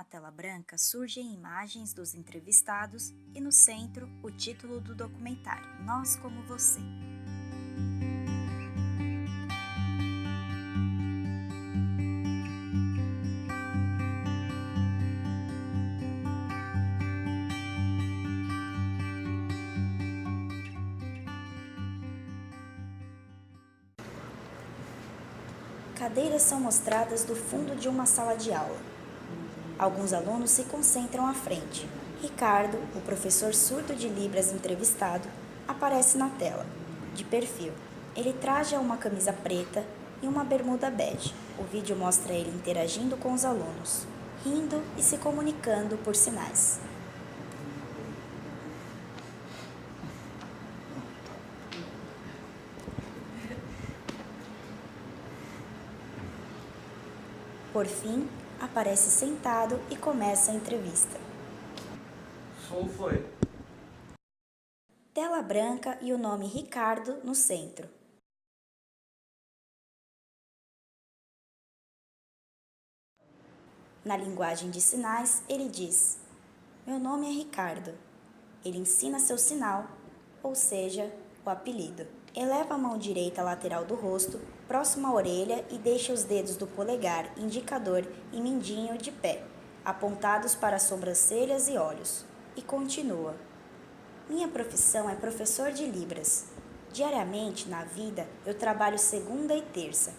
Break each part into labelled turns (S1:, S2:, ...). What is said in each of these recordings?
S1: uma tela branca surgem imagens dos entrevistados e no centro o título do documentário Nós como Você. Cadeiras são mostradas do fundo de uma sala de aula. Alguns alunos se concentram à frente. Ricardo, o professor surdo de Libras entrevistado, aparece na tela, de perfil. Ele traja uma camisa preta e uma bermuda bege. O vídeo mostra ele interagindo com os alunos, rindo e se comunicando por sinais. Por fim, aparece sentado e começa a entrevista.
S2: Som foi.
S1: Tela branca e o nome Ricardo no centro. Na linguagem de sinais, ele diz: "Meu nome é Ricardo." Ele ensina seu sinal, ou seja, o apelido. Eleva a mão direita lateral do rosto, próximo à orelha e deixa os dedos do polegar, indicador e mindinho de pé, apontados para as sobrancelhas e olhos. E continua: "Minha profissão é professor de Libras. Diariamente, na vida, eu trabalho segunda e terça.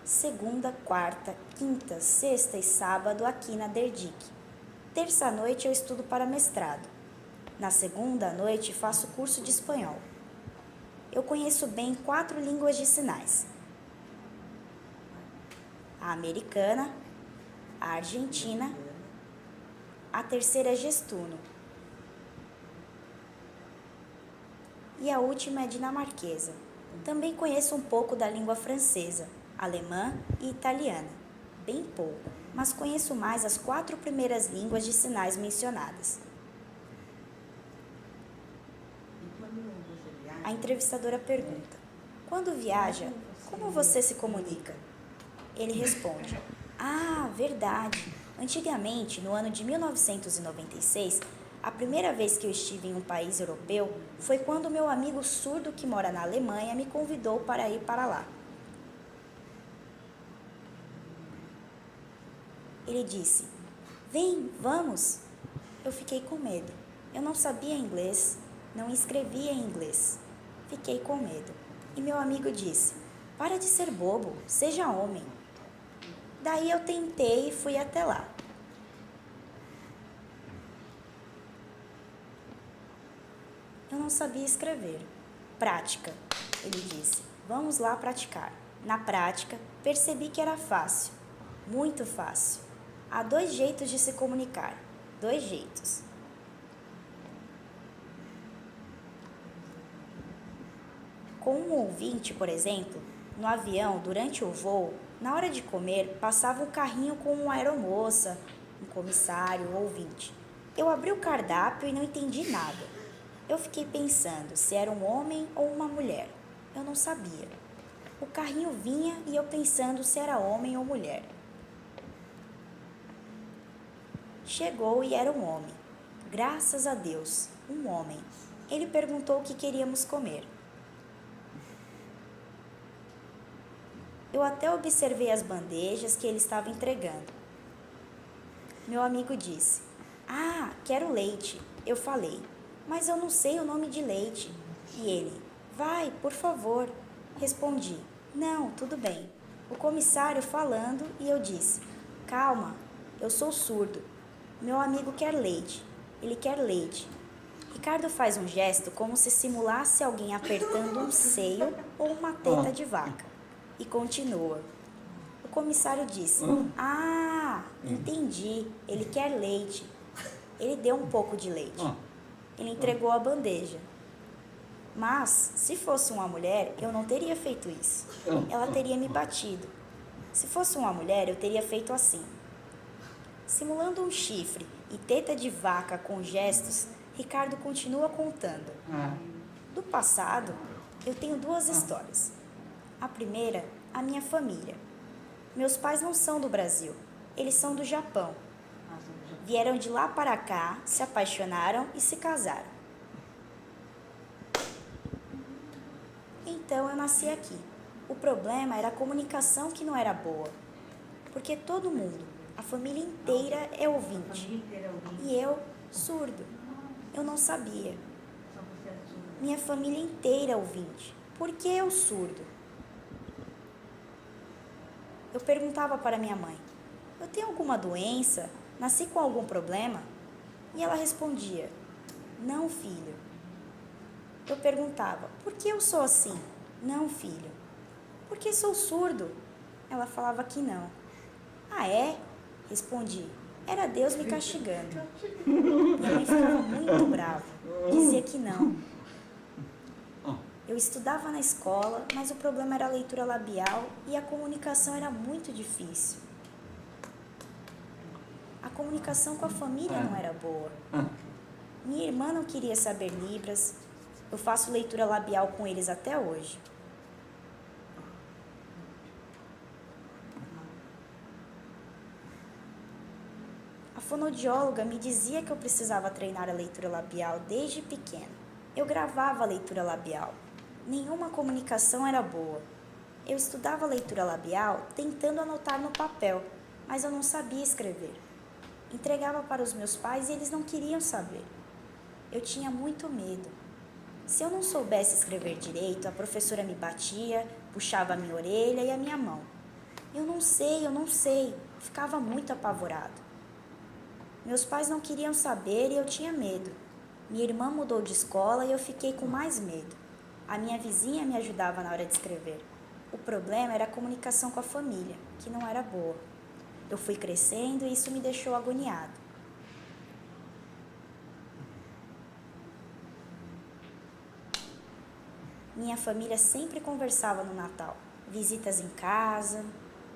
S1: Segunda, quarta, quinta, sexta e sábado aqui na Derdic. Terça à noite eu estudo para mestrado. Na segunda à noite faço curso de espanhol. Eu conheço bem 4 línguas de sinais: a americana, a argentina, a terceira é gestuno e a última é dinamarquesa. Também conheço um pouco da língua francesa, alemã e italiana. Bem pouco, mas conheço mais as 4 primeiras línguas de sinais mencionadas." A entrevistadora pergunta: "Quando viaja, como você se comunica?" Ele responde: Verdade. Antigamente, no ano de 1996, a primeira vez que eu estive em um país europeu foi quando meu amigo surdo que mora na Alemanha me convidou para ir para lá." Ele disse: "Vem, vamos." Eu fiquei com medo. Eu não sabia inglês, não escrevia em inglês. Fiquei com medo. E meu amigo disse: "Para de ser bobo, seja homem." Daí eu tentei e fui até lá. Eu não sabia escrever. "Prática", ele disse. "Vamos lá praticar." Na prática, percebi que era fácil, muito fácil. Há 2 jeitos de se comunicar, 2 jeitos. Com um ouvinte, por exemplo, no avião, durante o voo, na hora de comer, passava um carrinho com uma aeromoça, um comissário, um ouvinte. Eu abri o cardápio e não entendi nada. Eu fiquei pensando se era um homem ou uma mulher. Eu não sabia. O carrinho vinha e eu pensando se era homem ou mulher. Chegou e era um homem. Graças a Deus, um homem. Ele perguntou o que queríamos comer. Eu até observei as bandejas que ele estava entregando. Meu amigo disse: quero leite." Eu falei: "Mas eu não sei o nome de leite." E ele: "Vai, por favor." Respondi: "Não, tudo bem." O comissário falando e eu disse: "Calma, eu sou surdo. Meu amigo quer leite. Ele quer leite." Ricardo faz um gesto como se simulasse alguém apertando um seio ou uma teta de vaca. E continua. O comissário disse: entendi. Ele quer leite." Ele deu um pouco de leite. Ele entregou a bandeja. Mas, se fosse uma mulher, eu não teria feito isso. Ela teria me batido. Se fosse uma mulher, eu teria feito assim. Simulando um chifre e teta de vaca com gestos, Ricardo continua contando. Do passado, eu tenho 2 histórias. A primeira, a minha família. Meus pais não são do Brasil, eles são do Japão. Vieram de lá para cá, se apaixonaram e se casaram. Então eu nasci aqui. O problema era a comunicação que não era boa. Porque todo mundo, a família inteira é ouvinte. E eu, surdo. Eu não sabia. Minha família inteira é ouvinte. Por que eu surdo? Eu perguntava para minha mãe: eu tenho alguma doença? Nasci com algum problema? E ela respondia: não, filho. Eu perguntava: por que eu sou assim? Não, filho. Porque sou surdo? Ela falava que não. Ah, é? Respondi. Era Deus me castigando. Minha mãe ficava muito brava. Dizia que não. Eu estudava na escola, mas o problema era a leitura labial e a comunicação era muito difícil. A comunicação com a família não era boa. Minha irmã não queria saber Libras. Eu faço leitura labial com eles até hoje. A fonoaudióloga me dizia que eu precisava treinar a leitura labial desde pequena. Eu gravava a leitura labial. Nenhuma comunicação era boa. Eu estudava a leitura labial tentando anotar no papel, mas eu não sabia escrever. Entregava para os meus pais e eles não queriam saber. Eu tinha muito medo. Se eu não soubesse escrever direito, a professora me batia, puxava a minha orelha e a minha mão. Eu não sei. Ficava muito apavorado. Meus pais não queriam saber e eu tinha medo. Minha irmã mudou de escola e eu fiquei com mais medo. A minha vizinha me ajudava na hora de escrever. O problema era a comunicação com a família, que não era boa. Eu fui crescendo e isso me deixou agoniado. Minha família sempre conversava no Natal. Visitas em casa,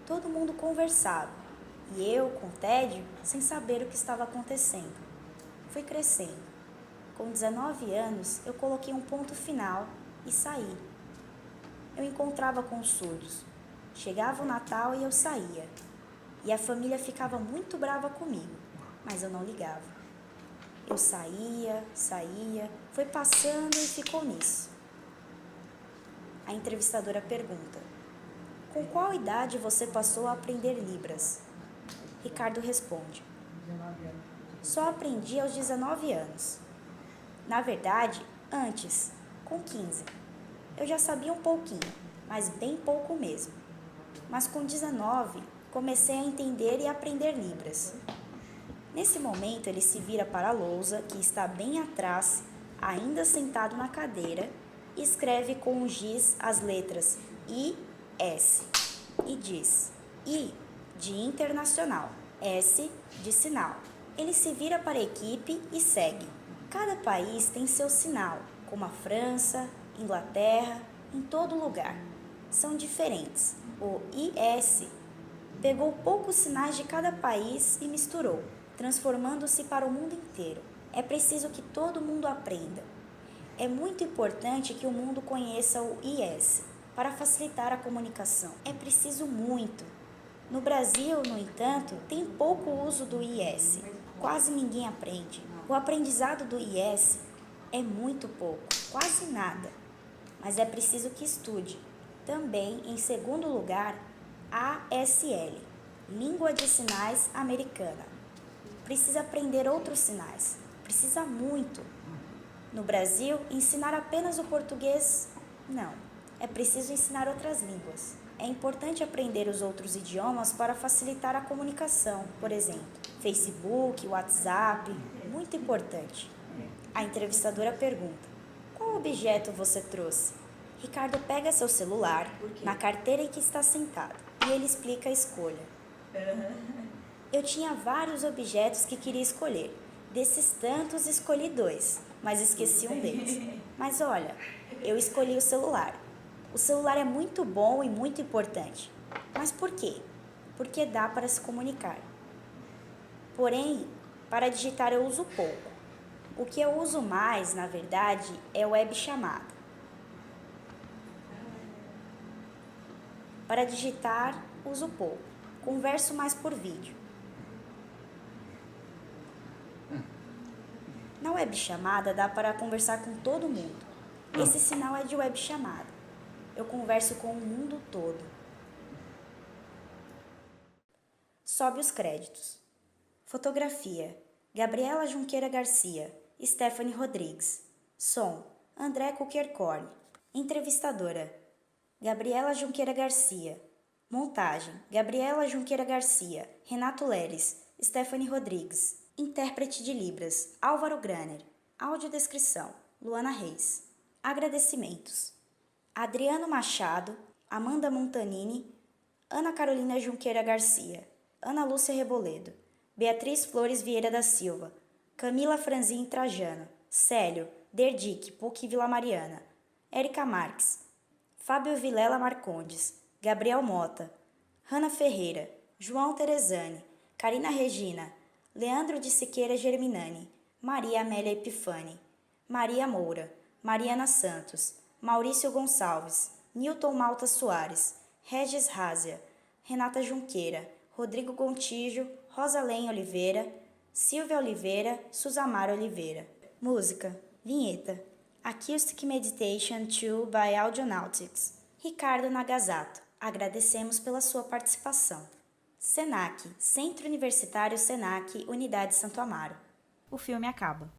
S1: todo mundo conversava. E eu, com tédio, sem saber o que estava acontecendo. Fui crescendo. Com 19 anos, eu coloquei um ponto final e saí. Eu encontrava com os surdos. Chegava o Natal e eu saía. E a família ficava muito brava comigo, mas eu não ligava. Eu saía, foi passando e ficou nisso. A entrevistadora pergunta: com qual idade você passou a aprender Libras? Ricardo responde: só aprendi aos 19 anos. Na verdade, antes, com 15. Eu já sabia um pouquinho, mas bem pouco mesmo. Mas com 19, comecei a entender e aprender Libras. Nesse momento, ele se vira para a lousa, que está bem atrás, ainda sentado na cadeira, e escreve com um giz as letras I, S, e diz: I de internacional, S de sinal. Ele se vira para a equipe e segue. Cada país tem seu sinal, como a França, Inglaterra, em todo lugar. São diferentes. O IS pegou poucos sinais de cada país e misturou, transformando-se para o mundo inteiro. É preciso que todo mundo aprenda. É muito importante que o mundo conheça o IS para facilitar a comunicação. É preciso muito. No Brasil, no entanto, tem pouco uso do IS. Quase ninguém aprende. O aprendizado do IS é muito pouco, quase nada. Mas é preciso que estude. Também, em segundo lugar, ASL, Língua de Sinais Americana. Precisa aprender outros sinais. Precisa muito. No Brasil, ensinar apenas o português, não. É preciso ensinar outras línguas. É importante aprender os outros idiomas para facilitar a comunicação, por exemplo, Facebook, WhatsApp, muito importante. A entrevistadora pergunta: qual objeto você trouxe? Ricardo pega seu celular na carteira em que está sentado e ele explica a escolha. Eu tinha vários objetos que queria escolher. Desses tantos, escolhi 2, mas esqueci um deles. Mas olha, eu escolhi o celular. O celular é muito bom e muito importante. Mas por quê? Porque dá para se comunicar. Porém, para digitar eu uso pouco. O que eu uso mais, na verdade, é web chamada. Para digitar, uso pouco. Converso mais por vídeo. webchamada dá para conversar com todo mundo. Esse sinal é de webchamada. Eu converso com o mundo todo. Sobe os créditos. Fotografia: Gabriela Junqueira Garcia, Stephanie Rodrigues. Som: André Kuckerkorn. Entrevistadora: Gabriela Junqueira Garcia. Montagem: Gabriela Junqueira Garcia, Renato Leres, Stephanie Rodrigues. Intérprete de Libras: Álvaro Graner. Audiodescrição: Luana Reis. Agradecimentos: Adriano Machado, Amanda Montanini, Ana Carolina Junqueira Garcia, Ana Lúcia Reboledo, Beatriz Flores Vieira da Silva, Camila Franzin Trajano, Célio, Derdic, PUC Vila Mariana, Érica Marques, Fábio Vilela Marcondes, Gabriel Mota, Hanna Ferreira, João Teresani, Karina Regina, Leandro de Siqueira Germinani, Maria Amélia Epifani, Maria Moura, Mariana Santos, Maurício Gonçalves, Newton Malta Soares, Regis Rázia, Renata Junqueira, Rodrigo Gontijo, Rosalém Oliveira, Silvia Oliveira, Suzamara Oliveira. Música: Vinheta: Acoustic Meditation 2 by Audionautics. Ricardo Nagasato. Agradecemos pela sua participação. SENAC, Centro Universitário SENAC, Unidade Santo Amaro. O filme acaba.